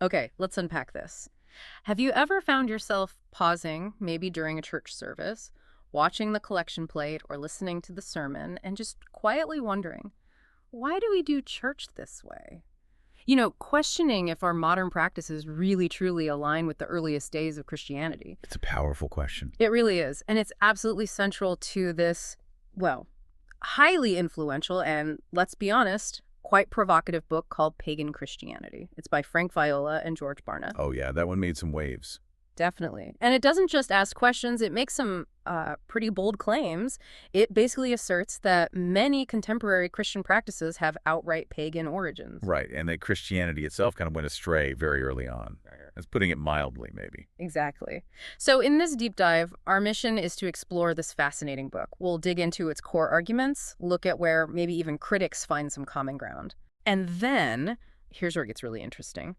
Okay, let's unpack this. Have you ever found yourself pausing, maybe during a church service, watching the collection plate or listening to the sermon, and just quietly wondering, why do we do church this way? Questioning if our modern practices really truly align with the earliest days of Christianity. It's a powerful question. It really is. And it's absolutely central to this, well, highly influential and, let's be honest, quite provocative book called Pagan Christianity. It's by Frank Viola and George Barna. Oh, yeah, that one made some waves. Definitely. And it doesn't just ask questions, it makes some pretty bold claims. It basically asserts that many contemporary Christian practices have outright pagan origins. Right, and that Christianity itself kind of went astray very early on. That's putting it mildly, maybe. Exactly. So in this deep dive, our mission is to explore this fascinating book. We'll dig into its core arguments, look at where maybe even critics find some common ground. And then, here's where it gets really interesting.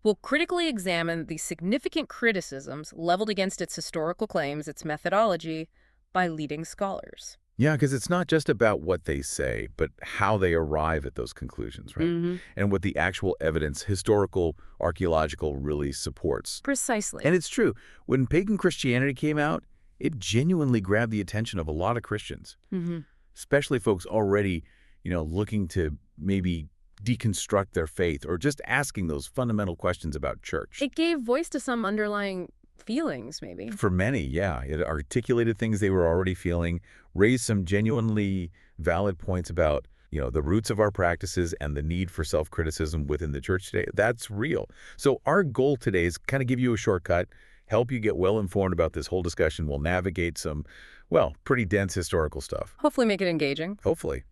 We'll critically examine the significant criticisms leveled against its historical claims, its methodology, by leading scholars. Yeah, because it's not just about what they say, but how they arrive at those conclusions, right? Mm-hmm. And what the actual evidence, historical, archaeological, really supports. Precisely. And it's true. When pagan Christianity came out, it genuinely grabbed the attention of a lot of Christians, Mm-hmm. especially folks already, looking to maybe deconstruct their faith or just asking those fundamental questions about church. It gave voice to some underlying feelings, maybe. For many, yeah. It articulated things they were already feeling, raised some genuinely valid points about, the roots of our practices and the need for self-criticism within the church today. That's real. So our goal today is kind of give you a shortcut, help you get well-informed about this whole discussion. We'll navigate some, pretty dense historical stuff. Hopefully make it engaging. Hopefully.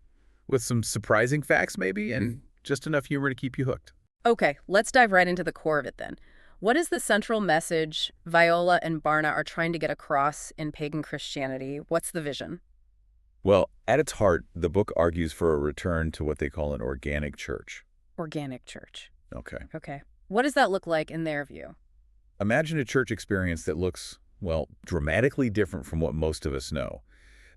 With some surprising facts, maybe, and just enough humor to keep you hooked. Okay, let's dive right into the core of it then. What is the central message Viola and Barna are trying to get across in pagan Christianity? What's the vision? Well, at its heart, the book argues for a return to what they call an organic church. Organic church. Okay. Okay. What does that look like in their view? Imagine a church experience that looks, dramatically different from what most of us know.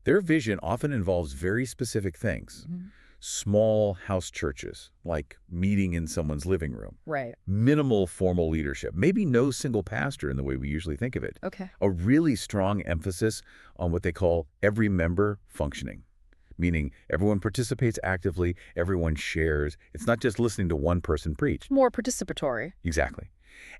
Their vision often involves very specific things. Mhm. Small house churches, like meeting in someone's living room. Right. Minimal formal leadership, maybe no single pastor in the way we usually think of it. Okay. A really strong emphasis on what they call every member functioning, meaning everyone participates actively, everyone shares. It's not just listening to one person preach. More participatory. Exactly.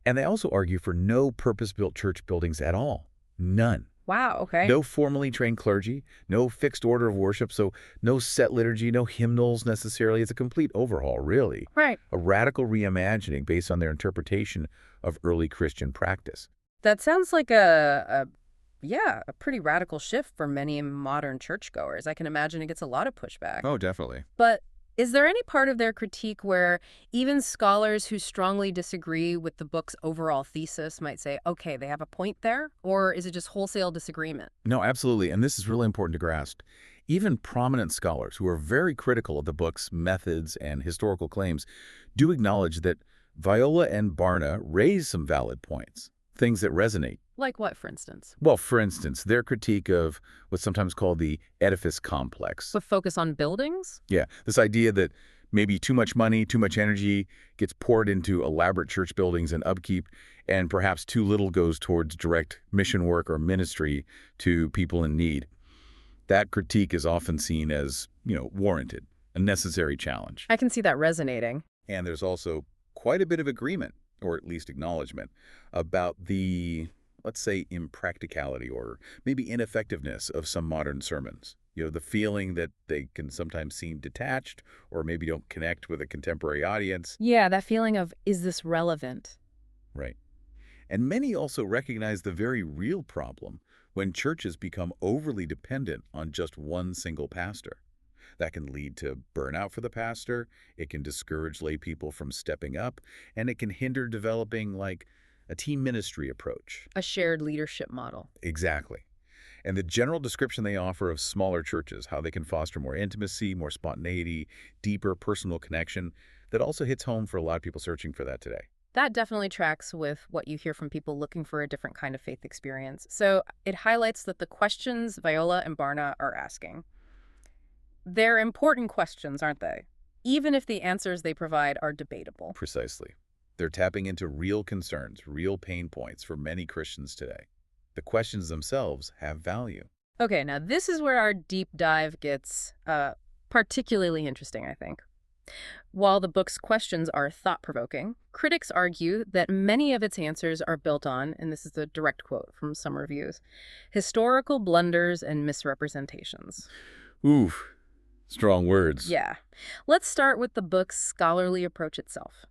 And they also argue for no purpose-built church buildings at all. None. Wow, okay. No formally trained clergy, no fixed order of worship, so no set liturgy, no hymnals necessarily. It's a complete overhaul, really. Right. A radical reimagining based on their interpretation of early Christian practice. That sounds like a pretty radical shift for many modern churchgoers. I can imagine it gets a lot of pushback. Oh, definitely. But is there any part of their critique where even scholars who strongly disagree with the book's overall thesis might say, okay, they have a point there? Or is it just wholesale disagreement? No, absolutely. And this is really important to grasp. Even prominent scholars who are very critical of the book's methods and historical claims do acknowledge that Viola and Barna raise some valid points, things that resonate. Like what, for instance? Well, for instance, their critique of what's sometimes called the edifice complex. With focus on buildings? Yeah, this idea that maybe too much money, too much energy gets poured into elaborate church buildings and upkeep, and perhaps too little goes towards direct mission work or ministry to people in need. That critique is often seen as, warranted, a necessary challenge. I can see that resonating. And there's also quite a bit of agreement, or at least acknowledgement, about the, let's say, impracticality or maybe ineffectiveness of some modern sermons. The feeling that they can sometimes seem detached or maybe don't connect with a contemporary audience. Yeah, that feeling of, is this relevant? Right. And many also recognize the very real problem when churches become overly dependent on just one single pastor. That can lead to burnout for the pastor, it can discourage lay people from stepping up, and it can hinder developing, a team ministry approach. A shared leadership model. Exactly. And the general description they offer of smaller churches, how they can foster more intimacy, more spontaneity, deeper personal connection, that also hits home for a lot of people searching for that today. That definitely tracks with what you hear from people looking for a different kind of faith experience. So it highlights that the questions Viola and Barna are asking, they're important questions, aren't they? Even if the answers they provide are debatable. Precisely. They're tapping into real concerns, real pain points for many Christians today. The questions themselves have value. Okay, now this is where our deep dive gets particularly interesting, I think. While the book's questions are thought-provoking, critics argue that many of its answers are built on, and this is the direct quote from some reviews, historical blunders and misrepresentations. Oof, strong words. Yeah. Let's start with the book's scholarly approach itself.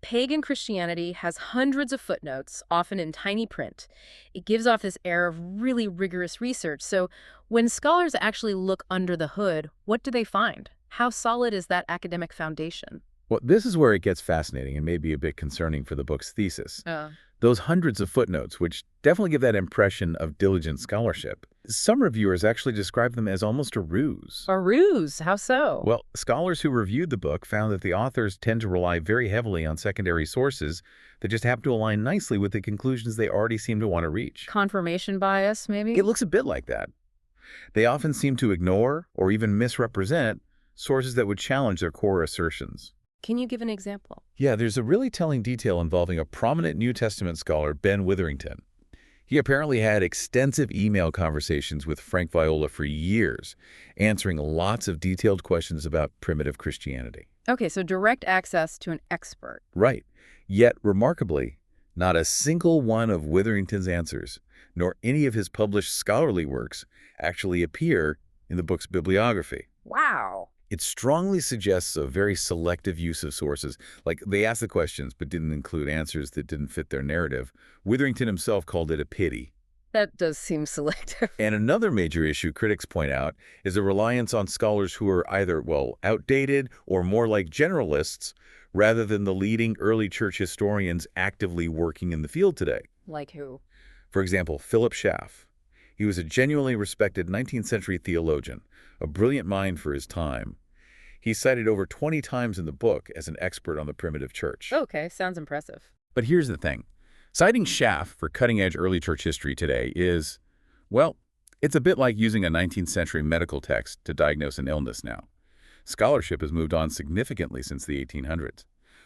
Pagan Christianity has hundreds of footnotes, often in tiny print. It gives off this air of really rigorous research. So when scholars actually look under the hood, what do they find? How solid is that academic foundation? Well, this is where it gets fascinating and maybe a bit concerning for the book's thesis. Those hundreds of footnotes, which definitely give that impression of diligent scholarship. Some reviewers actually describe them as almost a ruse. A ruse? How so? Well, scholars who reviewed the book found that the authors tend to rely very heavily on secondary sources that just happen to align nicely with the conclusions they already seem to want to reach. Confirmation bias, maybe? It looks a bit like that. They often seem to ignore or even misrepresent sources that would challenge their core assertions. Can you give an example? Yeah, there's a really telling detail involving a prominent New Testament scholar, Ben Witherington. He apparently had extensive email conversations with Frank Viola for years, answering lots of detailed questions about primitive Christianity. Okay, so direct access to an expert. Right. Yet, remarkably, not a single one of Witherington's answers, nor any of his published scholarly works, actually appear in the book's bibliography. Wow. It strongly suggests a very selective use of sources. Like, they asked the questions but didn't include answers that didn't fit their narrative. Witherington himself called it a pity. That does seem selective. And another major issue critics point out is a reliance on scholars who are either, well, outdated or more like generalists rather than the leading early church historians actively working in the field today. Like who? For example, Philip Schaff. He was a genuinely respected 19th century theologian, a brilliant mind for his time. He's cited over 20 times in the book as an expert on the primitive church. Okay, sounds impressive. But here's the thing. Citing Schaff for cutting-edge early church history today is, well, it's a bit like using a 19th century medical text to diagnose an illness now. Scholarship has moved on significantly since the 1800s.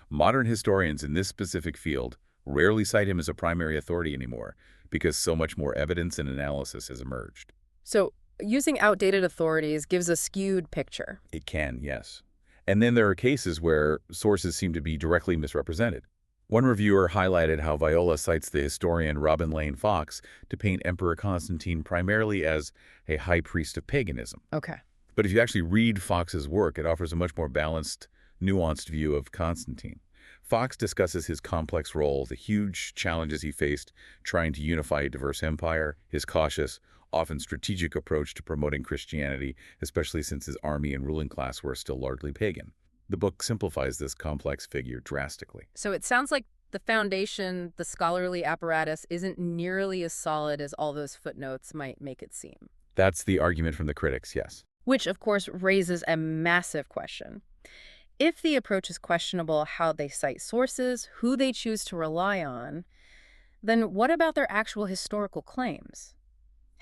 Modern historians in this specific field rarely cite him as a primary authority anymore because so much more evidence and analysis has emerged. So using outdated authorities gives a skewed picture. It can, yes. And then there are cases where sources seem to be directly misrepresented. One reviewer highlighted how Viola cites the historian Robin Lane Fox to paint Emperor Constantine primarily as a high priest of paganism. Okay. But if you actually read Fox's work, it offers a much more balanced, nuanced view of Constantine. Fox discusses his complex role, the huge challenges he faced trying to unify a diverse empire, his cautious, often strategic approach to promoting Christianity, especially since his army and ruling class were still largely pagan. The book simplifies this complex figure drastically. So it sounds like the foundation, the scholarly apparatus, isn't nearly as solid as all those footnotes might make it seem. That's the argument from the critics, yes. Which, of course, raises a massive question. If the approach is questionable how they cite sources, who they choose to rely on, then what about their actual historical claims?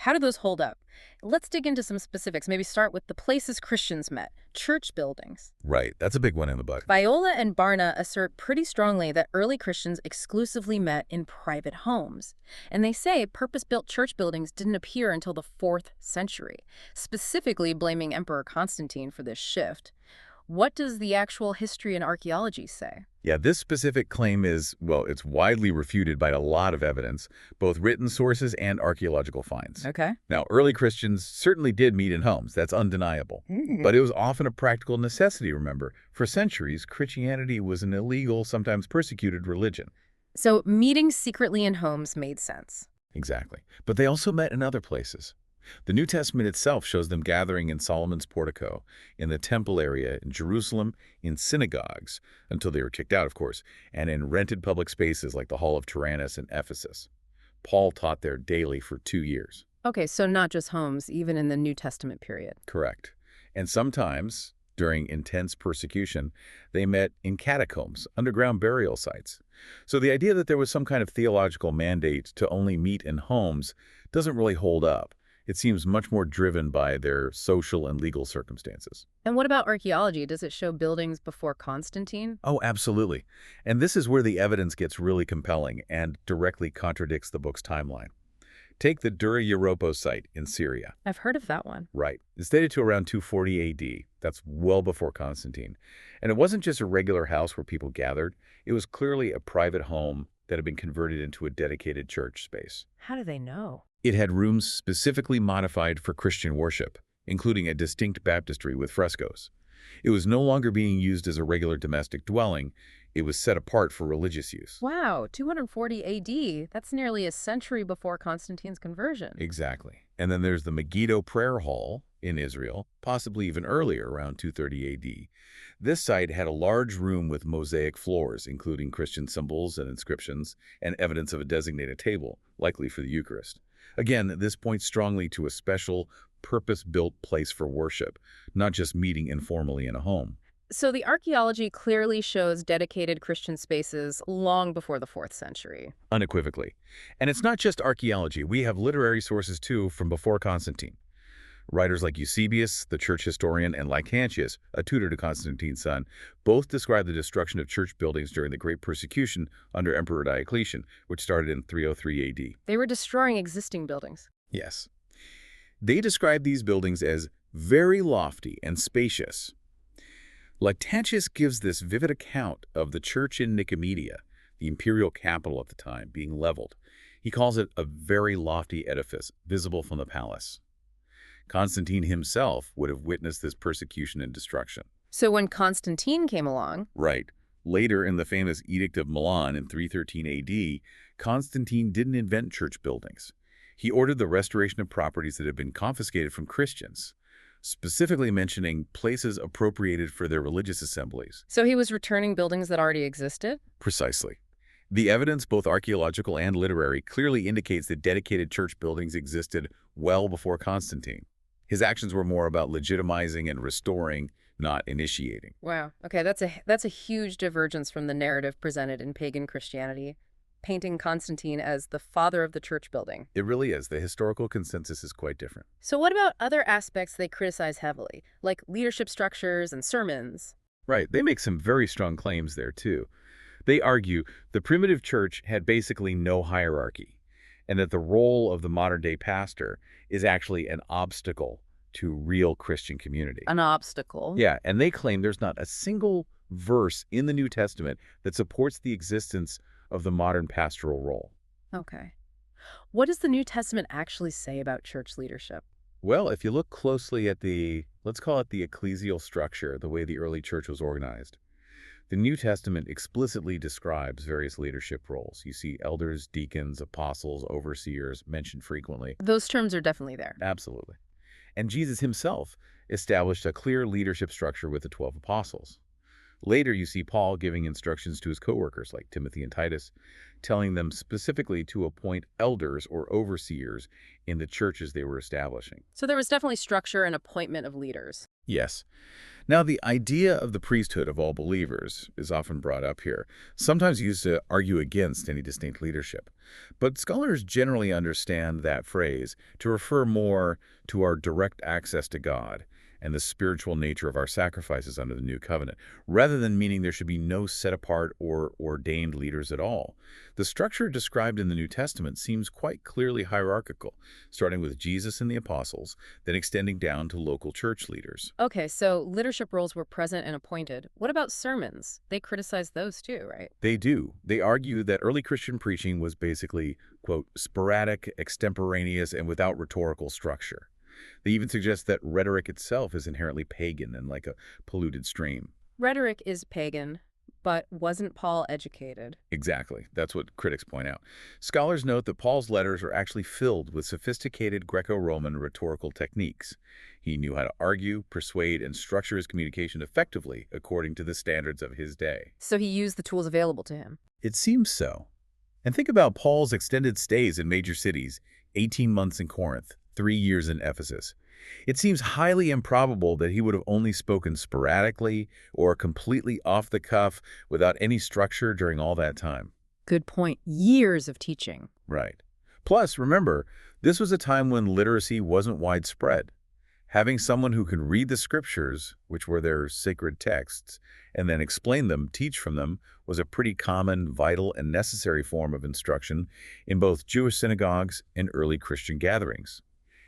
How do those hold up? Let's dig into some specifics. Maybe start with the places Christians met, church buildings. Right, that's a big one in the book. Viola and Barna assert pretty strongly that early Christians exclusively met in private homes. And they say purpose-built church buildings didn't appear until the 4th century, specifically blaming Emperor Constantine for this shift. What does the actual history and archaeology say? Yeah, this specific claim is, well, it's widely refuted by a lot of evidence, both written sources and archaeological finds. Okay. Now, early Christians certainly did meet in homes. That's undeniable. But it was often a practical necessity, remember. For centuries, Christianity was an illegal, sometimes persecuted religion. So meeting secretly in homes made sense. Exactly. But they also met in other places. The New Testament itself shows them gathering in Solomon's portico, in the temple area, in Jerusalem, in synagogues, until they were kicked out, of course, and in rented public spaces like the Hall of Tyrannus in Ephesus. Paul taught there daily for 2 years. Okay, so not just homes, even in the New Testament period. Correct. And sometimes, during intense persecution, they met in catacombs, underground burial sites. So the idea that there was some kind of theological mandate to only meet in homes doesn't really hold up. It seems much more driven by their social and legal circumstances. And what about archaeology? Does it show buildings before Constantine? Oh, absolutely. And this is where the evidence gets really compelling and directly contradicts the book's timeline. Take the Dura Europos site in Syria. I've heard of that one. Right. It's dated to around 240 AD. That's well before Constantine. And it wasn't just a regular house where people gathered. It was clearly a private home that had been converted into a dedicated church space. How do they know? It had rooms specifically modified for Christian worship, including a distinct baptistry with frescoes. It was no longer being used as a regular domestic dwelling. It was set apart for religious use. Wow, 240 AD. That's nearly a century before Constantine's conversion. Exactly. And then there's the Megiddo Prayer Hall in Israel, possibly even earlier, around 230 AD. This site had a large room with mosaic floors, including Christian symbols and inscriptions, and evidence of a designated table, likely for the Eucharist. Again, this points strongly to a special, purpose-built place for worship, not just meeting informally in a home. So the archaeology clearly shows dedicated Christian spaces long before the 4th century. Unequivocally. And it's not just archaeology. We have literary sources, too, from before Constantine. Writers like Eusebius, the church historian, and Lactantius, a tutor to Constantine's son, both describe the destruction of church buildings during the Great Persecution under Emperor Diocletian, which started in 303 AD. They were destroying existing buildings. Yes. They describe these buildings as very lofty and spacious. Lactantius gives this vivid account of the church in Nicomedia, the imperial capital at the time, being leveled. He calls it a very lofty edifice, visible from the palace. Constantine himself would have witnessed this persecution and destruction. So when Constantine came along... Right. Later, in the famous Edict of Milan in 313 AD, Constantine didn't invent church buildings. He ordered the restoration of properties that had been confiscated from Christians, specifically mentioning places appropriated for their religious assemblies. So he was returning buildings that already existed? Precisely. The evidence, both archaeological and literary, clearly indicates that dedicated church buildings existed well before Constantine. His actions were more about legitimizing and restoring, not initiating. Wow. Okay, that's a huge divergence from the narrative presented in Pagan Christianity, painting Constantine as the father of the church building. It really is. The historical consensus is quite different. So what about other aspects they criticize heavily, like leadership structures and sermons? Right. They make some very strong claims there, too. They argue the primitive church had basically no hierarchy, and that the role of the modern-day pastor is actually an obstacle to real Christian community. An obstacle? Yeah, and they claim there's not a single verse in the New Testament that supports the existence of the modern pastoral role. Okay. What does the New Testament actually say about church leadership? Well, if you look closely at let's call it the ecclesial structure, the way the early church was organized, the New Testament explicitly describes various leadership roles. You see elders, deacons, apostles, overseers mentioned frequently. Those terms are definitely there. Absolutely. And Jesus himself established a clear leadership structure with the 12 apostles. Later, you see Paul giving instructions to his co-workers like Timothy and Titus, telling them specifically to appoint elders or overseers in the churches they were establishing. So there was definitely structure and appointment of leaders. Yes. Now, the idea of the priesthood of all believers is often brought up here, sometimes used to argue against any distinct leadership. But scholars generally understand that phrase to refer more to our direct access to God and the spiritual nature of our sacrifices under the new covenant, rather than meaning there should be no set-apart or ordained leaders at all. The structure described in the New Testament seems quite clearly hierarchical, starting with Jesus and the apostles, then extending down to local church leaders. Okay, so leadership roles were present and appointed. What about sermons? They criticize those too, right? They do. They argue that early Christian preaching was basically, quote, sporadic, extemporaneous, and without rhetorical structure. They even suggest that rhetoric itself is inherently pagan and like a polluted stream. Rhetoric is pagan, but wasn't Paul educated? Exactly. That's what critics point out. Scholars note that Paul's letters are actually filled with sophisticated Greco-Roman rhetorical techniques. He knew how to argue, persuade, and structure his communication effectively according to the standards of his day. So he used the tools available to him? It seems so. And think about Paul's extended stays in major cities, 18 months in Corinth, 3 years in Ephesus. It seems highly improbable that he would have only spoken sporadically or completely off the cuff without any structure during all that time. Good point. Years of teaching. Right. Plus, remember, This was a time when literacy wasn't widespread. Having someone who could read the scriptures, which were their sacred texts, and then explain them, teach from them, was a pretty common, vital, and necessary form of instruction in both Jewish synagogues and early Christian gatherings.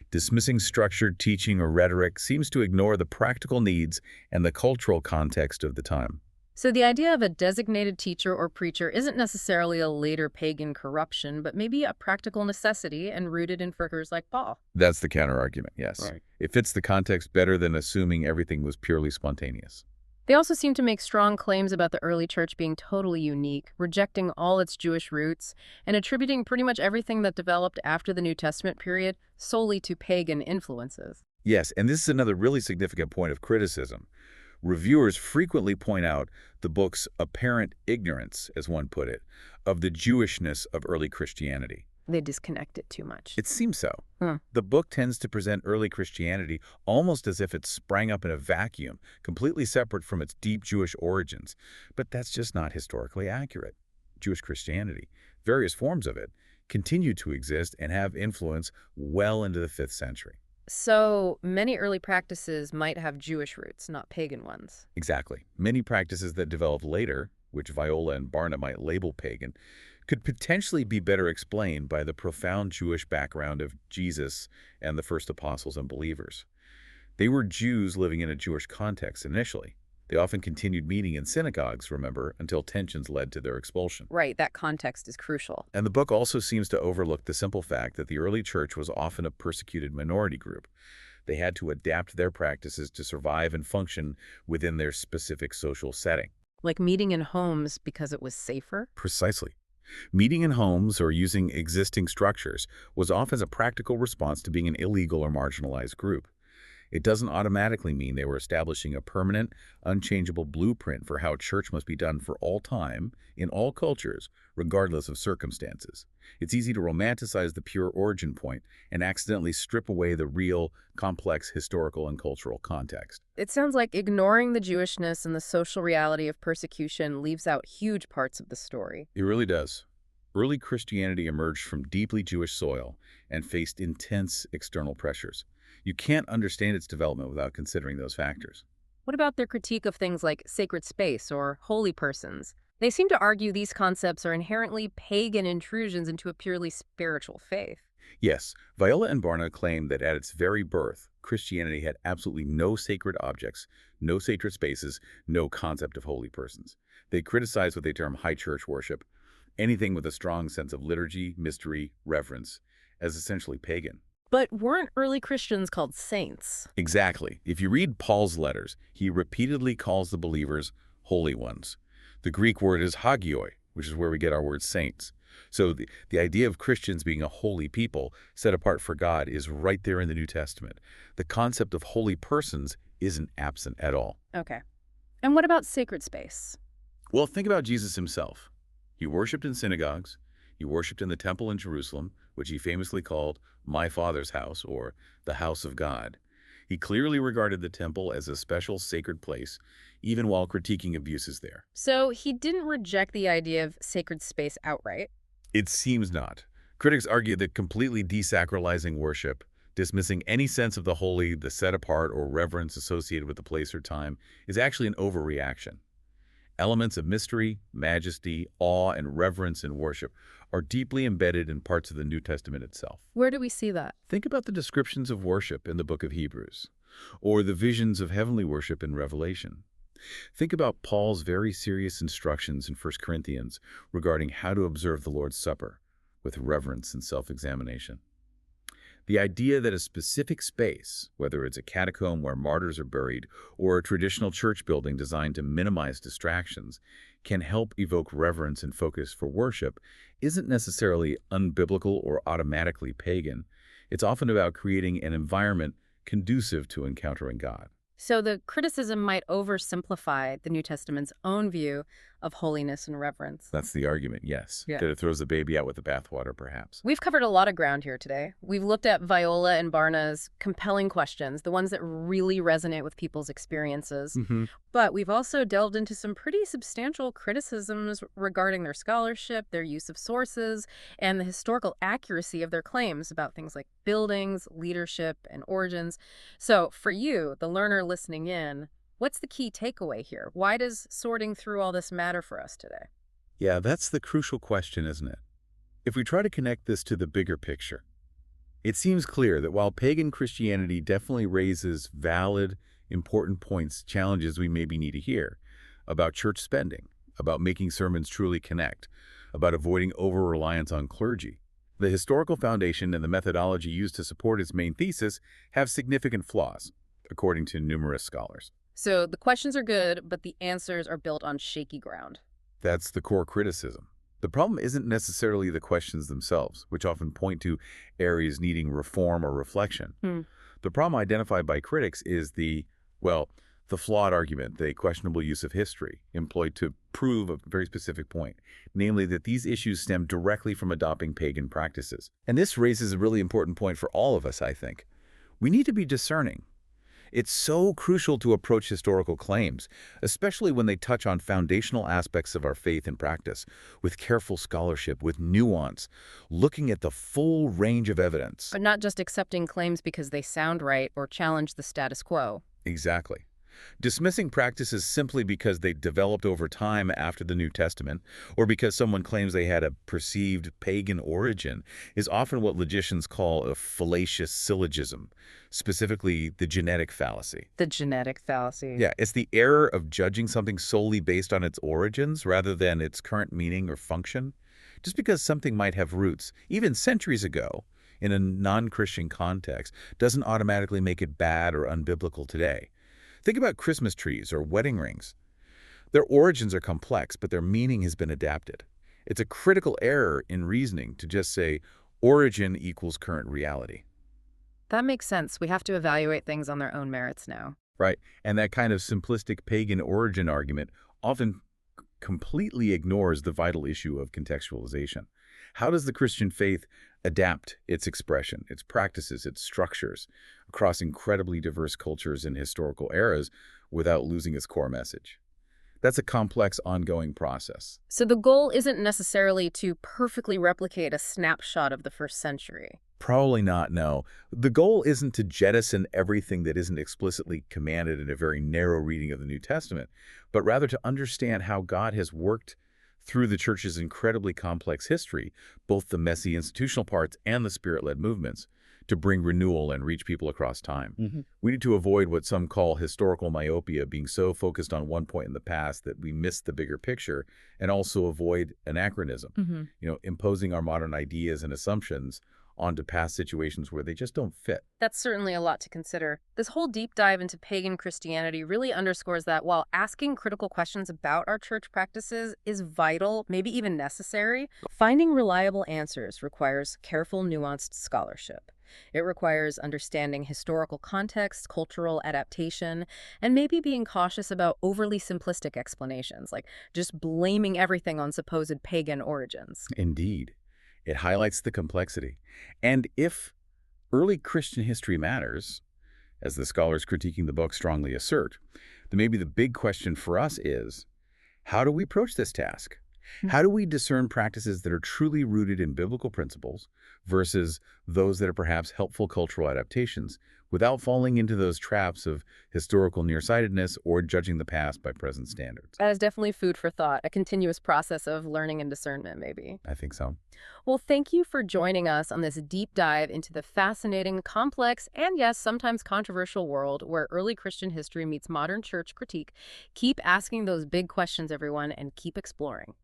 Dismissing structured teaching or rhetoric seems to ignore the practical needs and the cultural context of the time. So the idea of a designated teacher or preacher isn't necessarily a later pagan corruption, but maybe a practical necessity and rooted in figures like Paul. That's the counterargument, yes. Right. It fits the context better than assuming everything was purely spontaneous. They also seem to make strong claims about the early church being totally unique, rejecting all its Jewish roots, and attributing pretty much everything that developed after the New Testament period solely to pagan influences. Yes, and this is another really significant point of criticism. Reviewers frequently point out the book's apparent ignorance, as one put it, of the Jewishness of early Christianity. They disconnect it too much. It seems so. Hmm. The book tends to present early Christianity almost as if it sprang up in a vacuum, completely separate from its deep Jewish origins. But that's just not historically accurate. Jewish Christianity, various forms of it, continue to exist and have influence well into the 5th century. So many early practices might have Jewish roots, not pagan ones. Exactly. Many practices that developed later, which Viola and Barna might label pagan, could potentially be better explained by the profound Jewish background of Jesus and the first apostles and believers. They were Jews living in a Jewish context initially. They often continued meeting in synagogues, remember, until tensions led to their expulsion. Right, that context is crucial. And the book also seems to overlook the simple fact that the early church was often a persecuted minority group. They had to adapt their practices to survive and function within their specific social setting. Like meeting in homes because it was safer? Precisely. Meeting in homes or using existing structures was often a practical response to being an illegal or marginalized group. It doesn't automatically mean they were establishing a permanent, unchangeable blueprint for how church must be done for all time, in all cultures, regardless of circumstances. It's easy to romanticize the pure origin point and accidentally strip away the real, complex historical and cultural context. It sounds like ignoring the Jewishness and the social reality of persecution leaves out huge parts of the story. It really does. Early Christianity emerged from deeply Jewish soil and faced intense external pressures. You can't understand its development without considering those factors. What about their critique of things like sacred space or holy persons? They seem to argue these concepts are inherently pagan intrusions into a purely spiritual faith. Yes, Viola and Barna claim that at its very birth, Christianity had absolutely no sacred objects, no sacred spaces, no concept of holy persons. They criticize what they term high church worship, anything with a strong sense of liturgy, mystery, reverence, as essentially pagan. But weren't early Christians called saints? Exactly. If you read Paul's letters, he repeatedly calls the believers holy ones. The Greek word is hagioi, which is where we get our word saints. So the idea of Christians being a holy people set apart for God is right there in the New Testament. The concept of holy persons isn't absent at all. Okay. And what about sacred space? Well, think about Jesus himself. He worshipped in synagogues. He worshipped in the temple in Jerusalem, which he famously called my Father's house, or the house of God. He clearly regarded the temple as a special sacred place, even while critiquing abuses there. So he didn't reject the idea of sacred space outright? It seems not. Critics argue that completely desacralizing worship, dismissing any sense of the holy, the set apart, or reverence associated with the place or time, is actually an overreaction. Elements of mystery, majesty, awe, and reverence in worship are deeply embedded in parts of the New Testament itself. Where do we see that? Think about the descriptions of worship in the book of Hebrews, or the visions of heavenly worship in Revelation. Think about Paul's very serious instructions in 1 Corinthians regarding how to observe the Lord's Supper with reverence and self-examination. The idea that a specific space, whether it's a catacomb where martyrs are buried or a traditional church building designed to minimize distractions, can help evoke reverence and focus for worship isn't necessarily unbiblical or automatically pagan. It's often about creating an environment conducive to encountering God. So the criticism might oversimplify the New Testament's own view of holiness and reverence. That's the argument, yes. Yeah. That it throws the baby out with the bathwater, perhaps. We've covered a lot of ground here today. We've looked at Viola and Barna's compelling questions, the ones that really resonate with people's experiences. But we've also delved into some pretty substantial criticisms regarding their scholarship, their use of sources, and the historical accuracy of their claims about things like buildings, leadership, and origins. So, for you, the learner listening in, what's the key takeaway here? Why does sorting through all this matter for us today? Yeah, that's the crucial question, isn't it? If we try to connect this to the bigger picture, it seems clear that while pagan Christianity definitely raises valid, important points, challenges we maybe need to hear about church spending, about making sermons truly connect, about avoiding over-reliance on clergy, the historical foundation and the methodology used to support its main thesis have significant flaws, according to numerous scholars. So, the questions are good, but the answers are built on shaky ground. That's the core criticism. The problem isn't necessarily the questions themselves, which often point to areas needing reform or reflection. Hmm. The problem identified by critics is the flawed argument, the questionable use of history, employed to prove a very specific point, namely that these issues stem directly from adopting pagan practices. And this raises a really important point for all of us, I think. We need to be discerning. It's so crucial to approach historical claims, especially when they touch on foundational aspects of our faith and practice, with careful scholarship, with nuance, looking at the full range of evidence. But not just accepting claims because they sound right or challenge the status quo. Exactly. Dismissing practices simply because they developed over time after the New Testament, or because someone claims they had a perceived pagan origin, is often what logicians call a fallacious syllogism, specifically the genetic fallacy. The genetic fallacy. Yeah, it's the error of judging something solely based on its origins rather than its current meaning or function. Just because something might have roots, even centuries ago, in a non-Christian context, doesn't automatically make it bad or unbiblical today. Think about Christmas trees or wedding rings. Their origins are complex, but their meaning has been adapted. It's a critical error in reasoning to just say origin equals current reality. That makes sense. We have to evaluate things on their own merits now. Right. And that kind of simplistic pagan origin argument often completely ignores the vital issue of contextualization. How does the Christian faith adapt its expression, its practices, its structures across incredibly diverse cultures and historical eras without losing its core message? That's a complex, ongoing process. So the goal isn't necessarily to perfectly replicate a snapshot of the first century. Probably not, no. The goal isn't to jettison everything that isn't explicitly commanded in a very narrow reading of the New Testament, but rather to understand how God has worked through the church's incredibly complex history, both the messy institutional parts and the spirit-led movements, to bring renewal and reach people across time. We need to avoid what some call historical myopia, being so focused on one point in the past that we miss the bigger picture, and also avoid anachronism, imposing our modern ideas and assumptions onto past situations where they just don't fit. That's certainly a lot to consider. This whole deep dive into pagan Christianity really underscores that while asking critical questions about our church practices is vital, maybe even necessary, finding reliable answers requires careful, nuanced scholarship. It requires understanding historical context, cultural adaptation, and maybe being cautious about overly simplistic explanations, like just blaming everything on supposed pagan origins. Indeed. It highlights the complexity. And if early Christian history matters, as the scholars critiquing the book strongly assert, then maybe the big question for us is, how do we approach this task? How do we discern practices that are truly rooted in biblical principles versus those that are perhaps helpful cultural adaptations without falling into those traps of historical nearsightedness or judging the past by present standards? That is definitely food for thought, a continuous process of learning and discernment, maybe. I think so. Well, thank you for joining us on this deep dive into the fascinating, complex, and yes, sometimes controversial world where early Christian history meets modern church critique. Keep asking those big questions, everyone, and keep exploring.